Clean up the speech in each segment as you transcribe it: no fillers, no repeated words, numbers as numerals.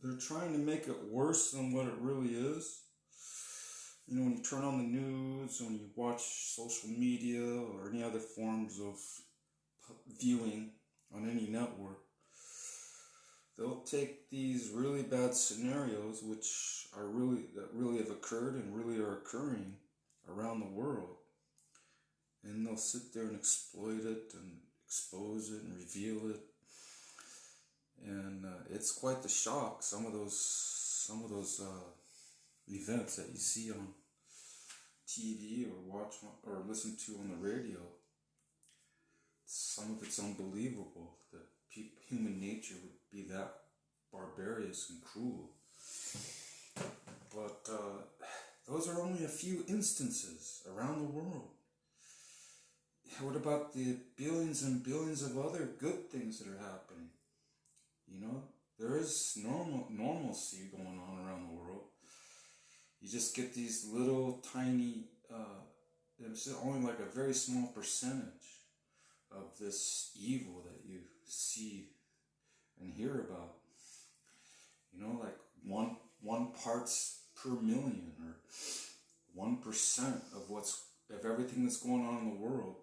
They're trying to make it worse than what it really is. You know, when you turn on the news, when you watch social media or any other forms of viewing on any network, they'll take these really bad scenarios, which are that really have occurred and really are occurring around the world, and they'll sit there and exploit it and expose it and reveal it, and it's quite the shock. Some of those events that you see on TV or watch or listen to on the radio, some of it's unbelievable that human nature would be that barbarous and cruel. But those are only a few instances around the world. What about the billions and billions of other good things that are happening? You know, there is normalcy going on around the world. You just get these little tiny, it's only like a very small percentage of this evil that you see and hear about. You know, like one parts per million, or 1% of everything that's going on in the world.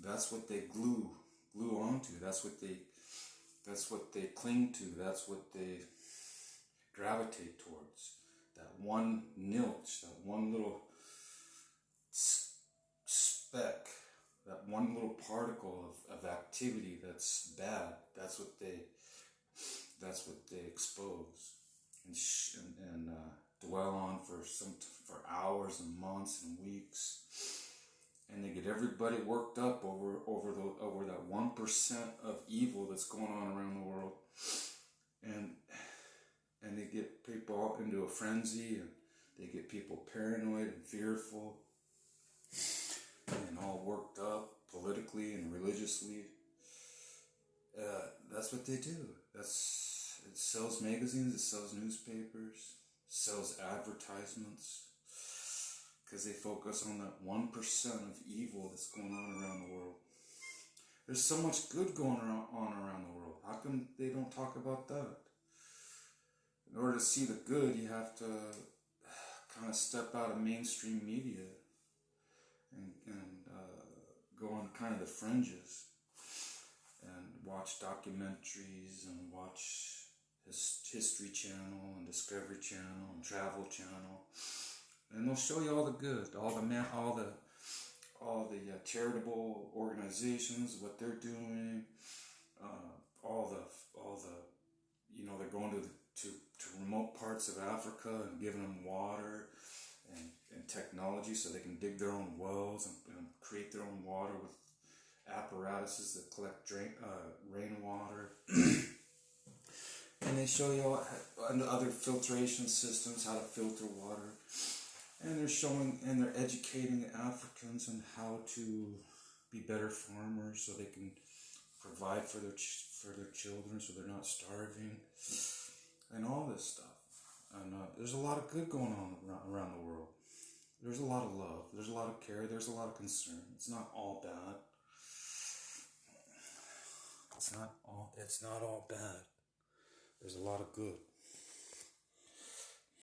That's what they glue onto. That's what they cling to. That's what they gravitate towards. That one nilch, that one little speck, that one little particle of activity that's bad. That's what they expose and dwell on for hours and months and weeks. And they get everybody worked up over that 1% of evil that's going on around the world, and they get people into a frenzy, and they get people paranoid and fearful, and all worked up politically and religiously. That's what they do. It sells magazines, it sells newspapers, it sells advertisements. Because they focus on that 1% of evil that's going on around the world. There's so much good going on around the world. How come they don't talk about that? In order to see the good, you have to kind of step out of mainstream media and go on kind of the fringes and watch documentaries and watch History Channel and Discovery Channel and Travel Channel. And they'll show you all the good, all the charitable organizations, what they're doing, all the, you know, they're going to remote parts of Africa and giving them water and technology so they can dig their own wells and create their own water with apparatuses that collect rainwater. And they show you all other filtration systems, how to filter water. And they're educating the Africans on how to be better farmers so they can provide for their children so they're not starving, and all this stuff. And there's a lot of good going on around the world. There's a lot of love. There's a lot of care. There's a lot of concern. It's not all bad. It's not all bad. There's a lot of good.